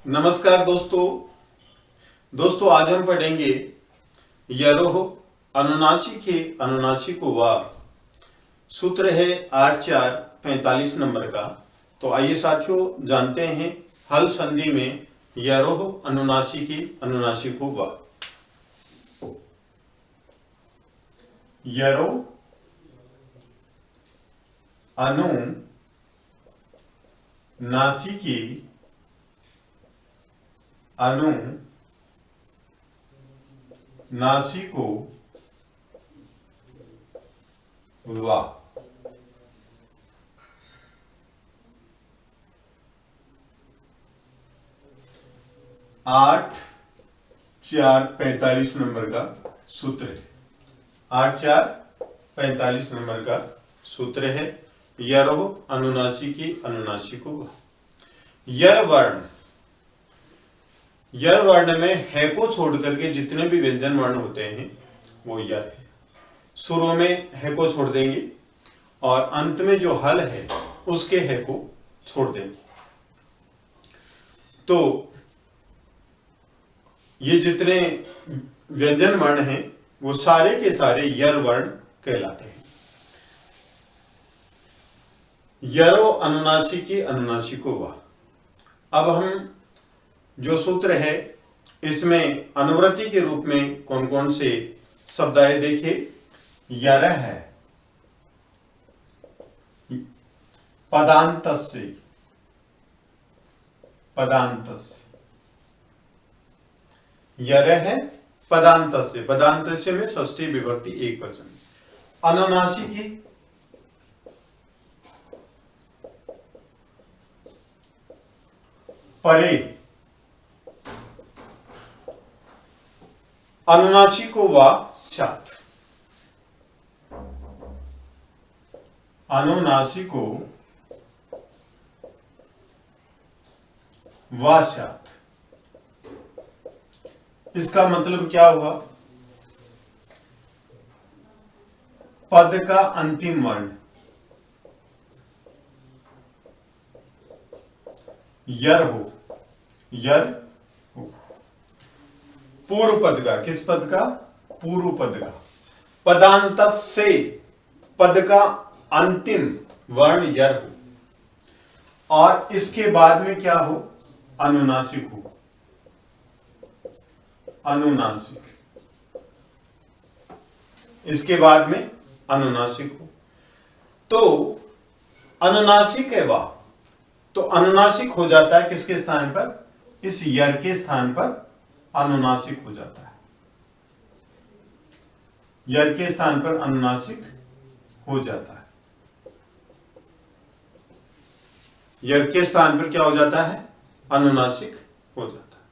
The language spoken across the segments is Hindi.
नमस्कार दोस्तों आज हम पढ़ेंगे यरोह अनुनासिक के अनुनासिक को वा। सूत्र है 8-4-45 नंबर का। तो आइए साथियों जानते हैं हल संधि में यरोह अनुनासिकी अनुनासिक को वा। यरो अनुनासिकी अनुनासिको वा। 8-4-45 नंबर का सूत्र है। 8-4-45 नंबर का सूत्र है यरोह अनुनासिकी अनुनासिको वा। यर वर्ण में है को छोड़ करके जितने भी व्यंजन वर्ण होते हैं वो यर है। शुरू में है को छोड़ देंगे और अंत में जो हल है उसके है को छोड़ देंगे। तो ये जितने व्यंजन वर्ण हैं वो सारे के सारे यर वर्ण कहलाते हैं। यरो अनुनासिकी अनुनासिको वा। अब हम जो सूत्र है इसमें अनुवृत्ति के रूप में कौन कौन से शब्द आए देखिए। यर है पदांतस्य यर है पदांतस्य में षष्ठी विभक्ति एक वचन। अनुनासिकी परे अनुनासिको वा स्यात्। अनुनासिको वा स्यात्। इसका मतलब क्या हुआ? पद का अंतिम वर्ण यर हो। पूर्व पद का, किस पद का? पूर्व पद का। पदांत से पद का अंतिम वर्ण यर हो और इसके बाद में क्या हो? अनुनासिक हो। अनुनासिक, इसके बाद में अनुनासिक हो। तो अनुनासिक है वाह, तो अनुनासिक हो जाता है किसके स्थान पर? इस यर के स्थान पर अनुनासिक हो जाता है। यर के स्थान पर अनुनासिक हो जाता है। यर के स्थान पर क्या हो जाता है? अनुनासिक हो जाता है।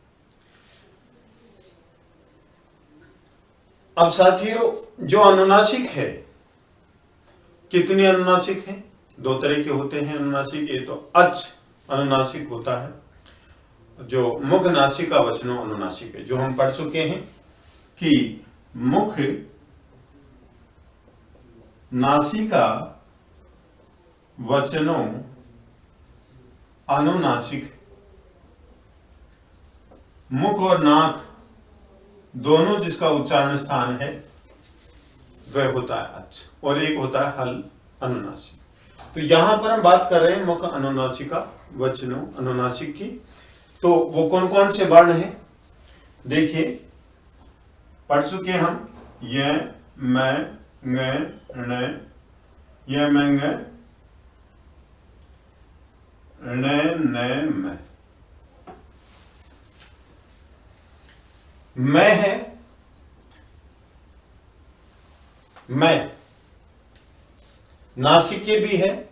अब साथियों जो अनुनासिक है, कितने अनुनासिक हैं? दो तरह के होते हैं अनुनासिक। ये तो अच अनुनासिक होता है जो मुख नासिका वचनों अनुनासिक है, जो हम पढ़ चुके हैं कि मुख नासिका वचनों अनुनासिक। मुख और नाक दोनों जिसका उच्चारण स्थान है वह होता है अच, और एक होता है हल अनुनासिक। तो यहां पर हम बात कर रहे हैं मुख अनुनासिका वचनों अनुनासिक की। तो वो कौन कौन से वर्ण हैं देखिए, पढ़ चुके हम। य मैं ङ ण, य मैं ङ ण न मैं। मैं है मैं, नासिके भी है,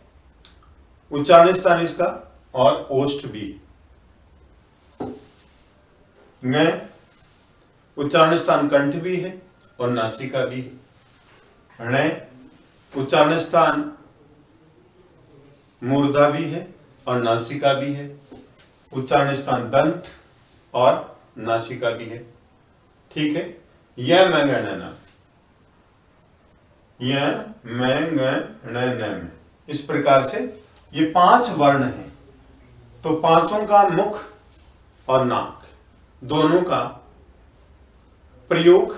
उच्चारण स्थान इसका, और ओष्ठ भी। ङ उच्चारण स्थान कंठ भी है और नासिका भी है। ण उच्चारण स्थान मूर्धा भी है और नासिका भी है। उच्चारण स्थान दंत और नासिका भी है। ठीक है। यह मैं ङ न, यह मैं ङ न में, इस प्रकार से ये 5 वर्ण हैं। तो पांचों का मुख और नाक दोनों का प्रयोग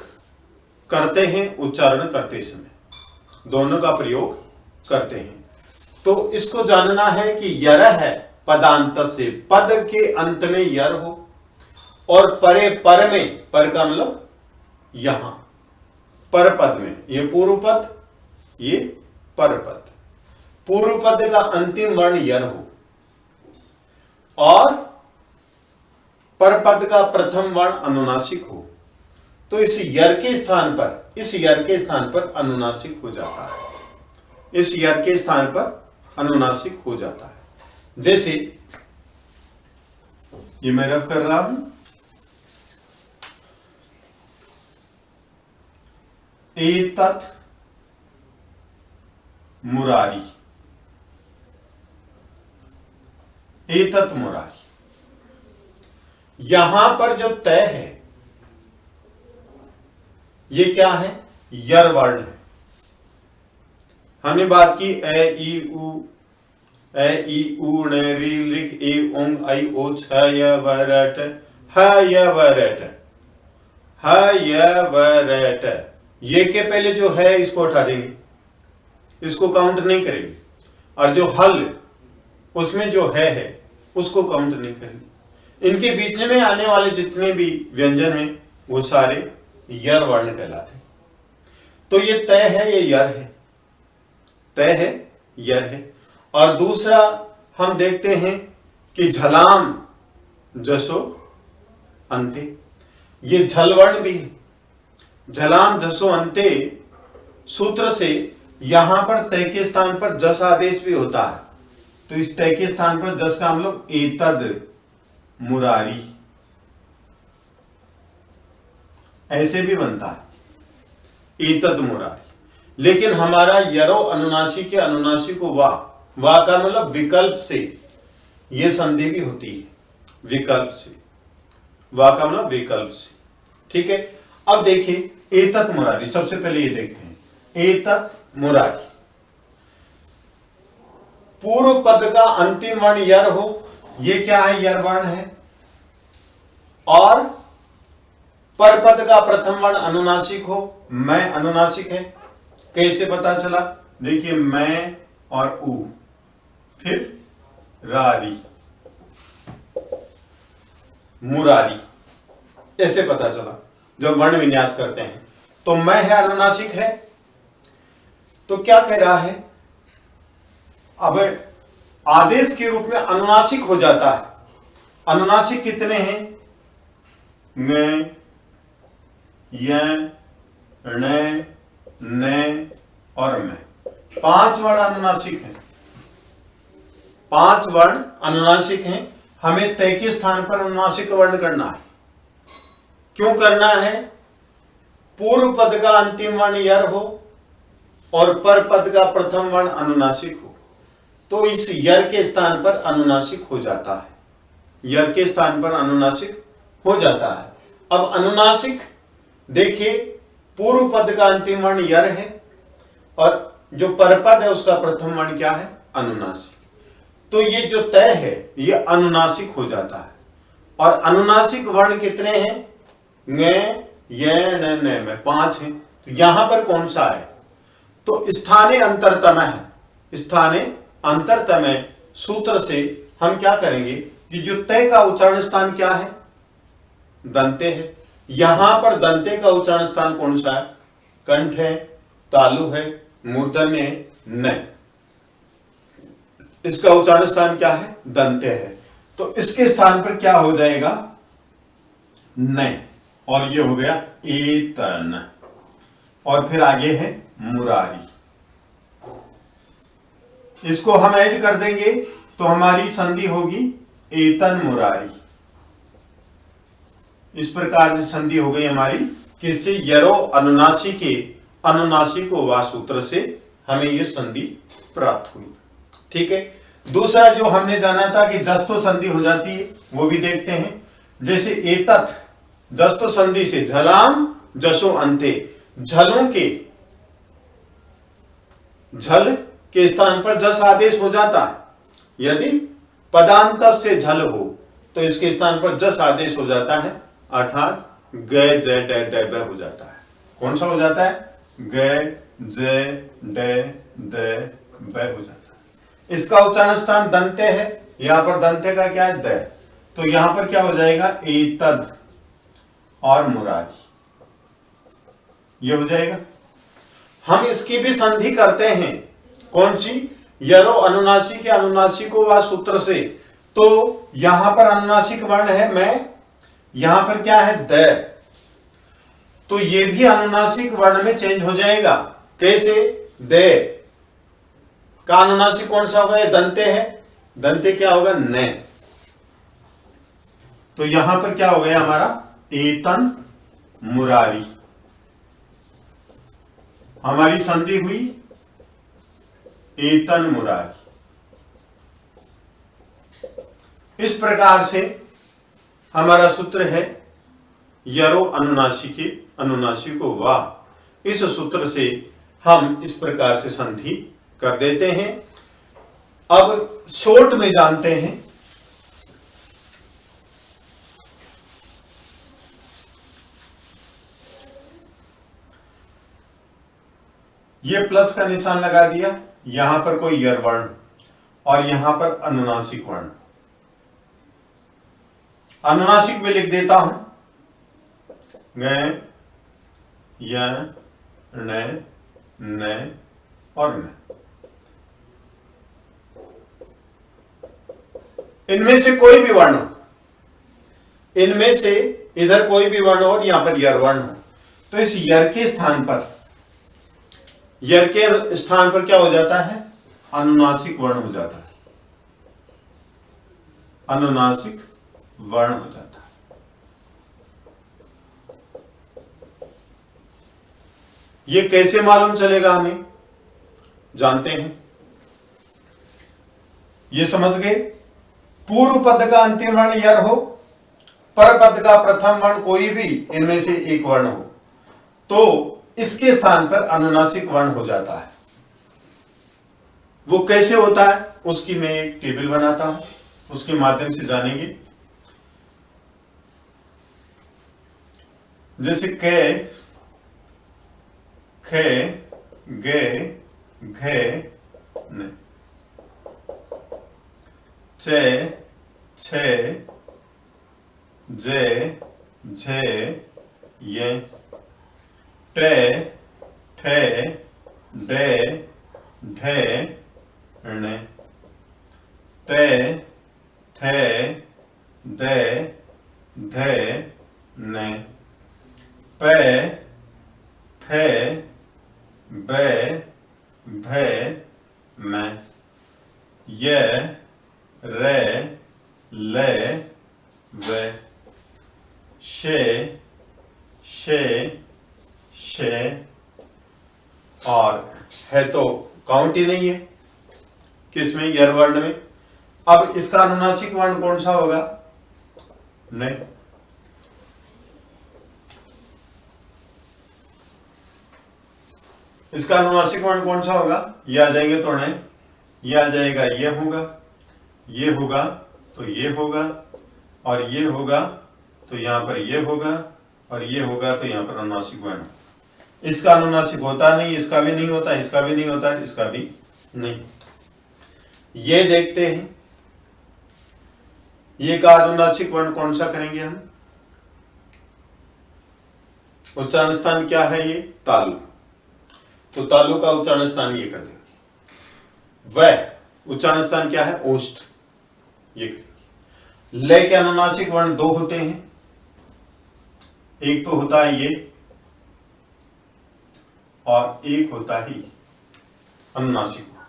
करते हैं उच्चारण करते समय, दोनों का प्रयोग करते हैं। तो इसको जानना है कि यर है पदांत से, पद के अंत में यर हो, और परे पर में, पर का मतलब यहां पर पद में, ये पूर्व पद, ये पर पद, पूर्व पद का अंतिम वर्ण यर हो और पर पद का प्रथम वर्ण अनुनासिक हो, तो इस यर के स्थान पर, इस यर के स्थान पर अनुनासिक हो जाता है, इस यर के स्थान पर अनुनासिक हो जाता है। जैसे ये मैं रफ कर रहा हूं, एतत् मुरारी, एतत् मुरारी, यहां पर जो तय है ये क्या है, यर वर्ण है। हमने बात की ए ई उ न री लिख ए ओंग आई ओ छ य व र ट ह य व र ट, ह य व र ट, ये के पहले जो है इसको हटा देंगे, इसको काउंट नहीं करेंगे, और जो हल उसमें जो है उसको काउंट नहीं करेंगे। इनके बीच में आने वाले जितने भी व्यंजन हैं वो सारे यर वर्ण कहलाते हैं। तो ये तय है, ये यर है, तय है, यर है। और दूसरा हम देखते हैं कि झलाम जसो अंते, ये झल वर्ण भी है। झलाम जसो अंते सूत्र से यहां पर तय के स्थान पर जस आदेश भी होता है, तो इस तय के स्थान पर जस का मतलब एतद मुरारी, ऐसे भी बनता है एतद मुरारी। लेकिन हमारा यरो अनुनासिक के अनुनासिक को वाह का मतलब विकल्प से यह संधि भी होती है, विकल्प से, वाह का मतलब विकल्प से, ठीक है। अब देखिए एतत् मुरारी, सबसे पहले ये देखते हैं एतत् मुरारी, पूर्व पद का अंतिम वर्ण यर हो, ये क्या है, यर वर्ण है, और पर पद का प्रथम वर्ण अनुनासिक हो, मैं अनुनासिक है। कैसे पता चला, देखिए मैं और उ, फिर रारी, मुरारी, ऐसे पता चला जब वर्ण विन्यास करते हैं। तो मैं है अनुनासिक है, तो क्या कह रहा है, अब आदेश के रूप में अनुनासिक हो जाता है। अनुनासिक कितने हैं, मैं, य, ण, न और मैं, 5 वर्ण अनुनासिक हैं, 5 वर्ण अनुनासिक हैं। हमें तय के स्थान पर अनुनासिक वर्ण करना है। क्यों करना है, पूर्व पद का अंतिम वर्ण यर हो और पर पद का प्रथम वर्ण अनुनासिक हो, तो इस यर के स्थान पर अनुनासिक हो जाता है, यर के स्थान पर अनुनासिक हो जाता है। अब अनुनासिक देखिए, पूर्व पद का अंतिम वर्ण यर है और जो परपद है उसका प्रथम वर्ण क्या है, अनुनासिक, तो ये जो तय है ये अनुनासिक हो जाता है। और अनुनासिक वर्ण कितने हैं, ङ, य, न में 5 हैं। तो यहां पर कौन सा है, तो स्थाने अंतरतम है, स्थाने अंतरतम सूत्र से हम क्या करेंगे कि जो तय का उच्चारण स्थान क्या है, दंते है। यहां पर दंते का उच्चारण स्थान कौन सा है, कंठ है, तालु है, मूर्धन्य है, न, इसका उच्चारण स्थान क्या है, दंते है। तो इसके स्थान पर क्या हो जाएगा, न, और ये हो गया एतन, और फिर आगे है मुरारी। इसको हम ऐड कर देंगे तो हमारी संधि होगी एतन मुरारी। इस प्रकार से संधि हो गई हमारी, किससे, यरो अनुनासिके, अनुनासिको वा सूत्र से हमें यह संधि प्राप्त हुई, ठीक है। दूसरा जो हमने जाना था कि जस्तो संधि हो जाती है, वो भी देखते हैं। जैसे एतत् जस्तो संधि से झलाम जसो अंते, झलों के, झल के स्थान पर जस आदेश हो जाता है। यदि पदांत से झल हो तो इसके स्थान पर जस आदेश हो जाता है, अर्थात गय जय डय दय ब हो जाता है। कौन सा हो जाता है? गय जय डय दय ब हो जाता है। इसका उच्चारण स्थान दंते है, यहां पर दंते का क्या है? दय। तो यहां पर क्या हो जाएगा? एतद और मुरारी, ये हो जाएगा। हम इसकी भी संधि करते हैं, कौन सी? यरो अनुनासी के अनुनासी को व सूत्र से। तो यहां पर अनुनासिक वर्ण है मैं, यहां पर क्या है? द। तो ये भी अनुनासिक वर्ण में चेंज हो जाएगा। कैसे? दे का अनुनासिक कौन सा होगा? ये दंते है, दंते क्या होगा? न। तो यहां पर क्या हो गया हमारा? एतन मुरारी, हमारी संधि हुई एतन मुरारी। इस प्रकार से हमारा सूत्र है यरो अनुनासी के अनुनासी को वाह। इस सूत्र से हम इस प्रकार से संधि कर देते हैं। अब शॉर्ट में जानते हैं। ये प्लस का निशान लगा दिया, यहां पर कोई यर वर्ण और यहां पर अनुनासिक वर्ण। अनुनासिक में लिख देता हूं ग, य, न और न। इनमें से कोई भी वर्ण हो, इनमें से इधर कोई भी वर्ण हो और यहां पर यर वर्ण हो, तो इस यर के स्थान पर, यर के स्थान पर क्या हो जाता है? अनुनासिक वर्ण हो जाता है, अनुनासिक वर्ण हो जाता है। ये कैसे मालूम चलेगा? हमें जानते हैं, ये समझ गए। पूर्व पद का अंतिम वर्ण यर हो, पर पद का प्रथम वर्ण कोई भी इनमें से एक वर्ण हो, तो इसके स्थान पर अनुनासिक वर्ण हो जाता है। वो कैसे होता है उसकी मैं एक टेबल बनाता हूं, उसके माध्यम से जानेंगे। जैसे क, ख, ग, घ, न, च, छ, ज, झ, य, ट, ठ, ड, ढ, ण, त, थ, द, ध, न, प, फ, ब, भ, म, य, र, ल, व, श, श, श, और है तो काउंट ही नहीं है किसमें? यर वर्ण में। अब इसका अनुनासिक वर्ण कौन सा होगा? नहीं। इसका अनुनासिक वर्ण कौन सा होगा? ये आ जाएंगे तो नहीं, ये आ जाएगा, ये होगा, ये होगा तो ये होगा, और ये होगा तो यहां पर ये होगा, और ये होगा तो यहां पर अनुनासिक वर्ण। इसका अनुनासिक होता नहीं, इसका भी नहीं होता, इसका भी नहीं होता, इसका भी नहीं। ये देखते हैं, ये का अनुनासिक वर्ण कौन सा करेंगे हम? उच्चारण स्थान क्या है? ये तालु। तो तालु का उच्चारण स्थान ये कर देंगे। वह उच्चारण स्थान क्या है? ओष्ठ, ये करेंगे। ले के अनुनासिक वर्ण दो होते हैं, एक तो होता है ये और एक होता ही अनुनासिक वर्ण।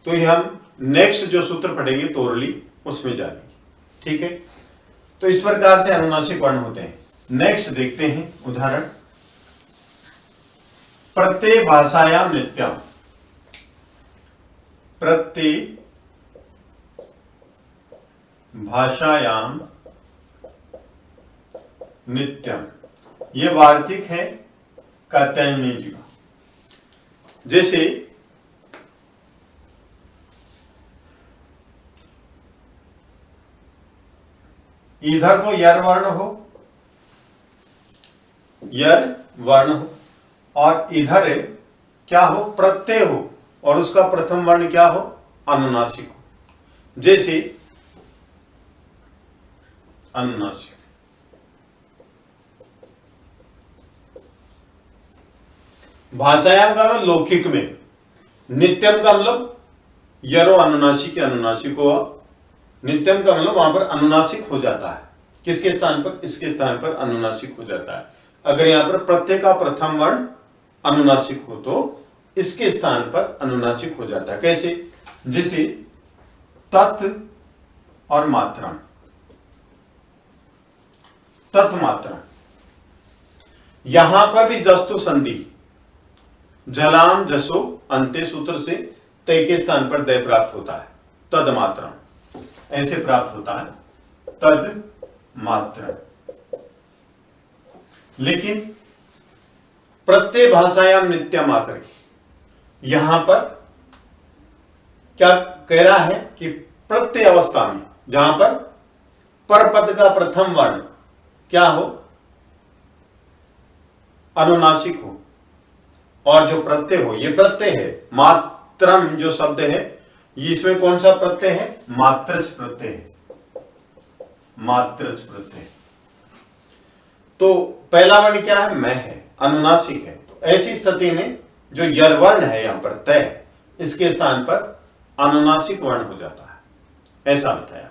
तो ये हम नेक्स्ट जो सूत्र पढ़ेंगे तोरली उसमें जानेंगे, ठीक है। तो इस प्रकार से अनुनासिक वर्ण होते हैं। नेक्स्ट देखते हैं उदाहरण। प्रत्यय भाषायाम नित्यम, प्रत्यय भाषायाम नित्यम, ये वार्तिक है कात्यायनी जी का। जैसे इधर तो यर वर्ण हो, यर वर्ण हो, और इधर क्या हो, प्रत्यय हो, और उसका प्रथम वर्ण क्या हो, अनुनासिक हो। जैसे अनुनासिक, भाषायाम का मतलब लौकिक में, नित्यम का मतलब यरो अनुनासिक, अनुनासिक हुआ। नित्यम का मतलब वहां पर अनुनासिक हो जाता है, किसके स्थान पर, इसके स्थान पर अनुनासिक हो जाता है। अगर यहां पर प्रत्यय का प्रथम वर्ण अनुनासिक हो तो इसके स्थान पर अनुनासिक हो जाता है। कैसे, जैसे तत् और मात्रम, तत्मात्रम, यहां पर भी जस्तु संधि, जलाम जसो अंत्य सूत्र से तय के स्थान पर दय प्राप्त होता है, तद मात्रम, ऐसे प्राप्त होता है, तद मात्रम। लेकिन प्रत्यय भाषायाम नित्यम आकर के यहां पर क्या कह रहा है कि प्रत्यय अवस्था में जहां पर परपद का प्रथम वर्ण क्या हो, अनुनासिक हो, और जो प्रत्यय हो, ये प्रत्यय है, मात्रम जो शब्द है इसमें कौन सा प्रत्यय है, मात्रच प्रत्यय है, मात्रच प्रत्यय। तो पहला वर्ण क्या है, मैं है, अनुनासिक है। तो ऐसी स्थिति में जो यर वर्ण है यहां पर तय, इसके स्थान पर अनुनासिक वर्ण हो जाता है, ऐसा बताया।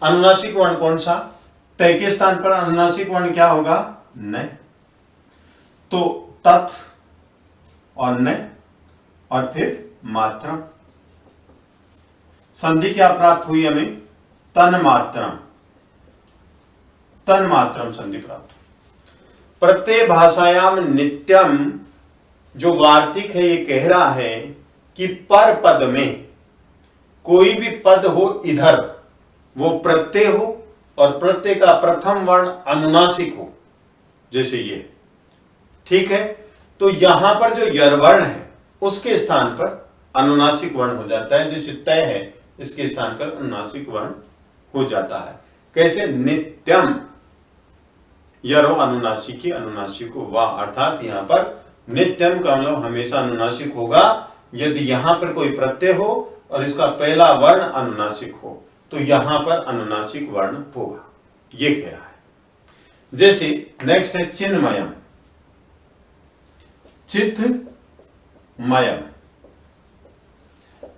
अनुनासिक वर्ण कौन सा, तय के स्थान पर अनुनासिक वर्ण क्या होगा, न। तो तत् और न और फिर मात्रम, संधि क्या प्राप्त हुई हमें, तन मात्रम, तन मात्रम संधि प्राप्त। प्रत्यय भाषायाम नित्यम, जो वार्तिक है ये कह रहा है कि पर पद में कोई भी पद हो इधर वो प्रत्यय हो और प्रत्यय का प्रथम वर्ण अनुनासिक हो, जैसे ये, ठीक है। तो यहां पर जो यर वर्ण है उसके स्थान पर अनुनासिक वर्ण हो जाता है, जैसे तय है इसके स्थान पर अनुनासिक वर्ण हो जाता है। कैसे, नित्यम यरो अनुनासिकी, अनुनासिक वा, अर्थात यहां पर नित्यम का मतलब हमेशा अनुनासिक होगा यदि यहां पर कोई प्रत्यय हो और इसका पहला वर्ण अनुनासिक हो, तो यहां पर अनुनासिक वर्ण होगा, ये कह रहा है। जैसे नेक्स्ट है चिन्मयम, चित्तमयम,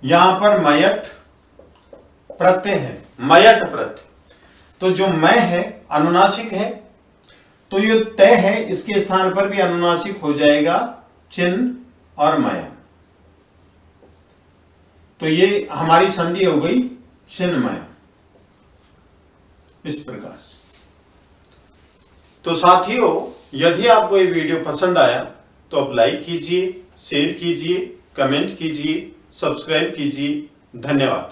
यहां पर मयट प्रत्यय है, मयट प्रत्यय, तो जो मैं है अनुनासिक है, तो ये तय है इसके स्थान पर भी अनुनासिक हो जाएगा, चिन्ह और मयम। तो ये हमारी संधि हो गई चिन्मयम, इस प्रकार से। तो साथियों, यदि आपको ये वीडियो पसंद आया तो आप लाइक कीजिए, शेयर कीजिए, कमेंट कीजिए, सब्सक्राइब कीजिए। धन्यवाद।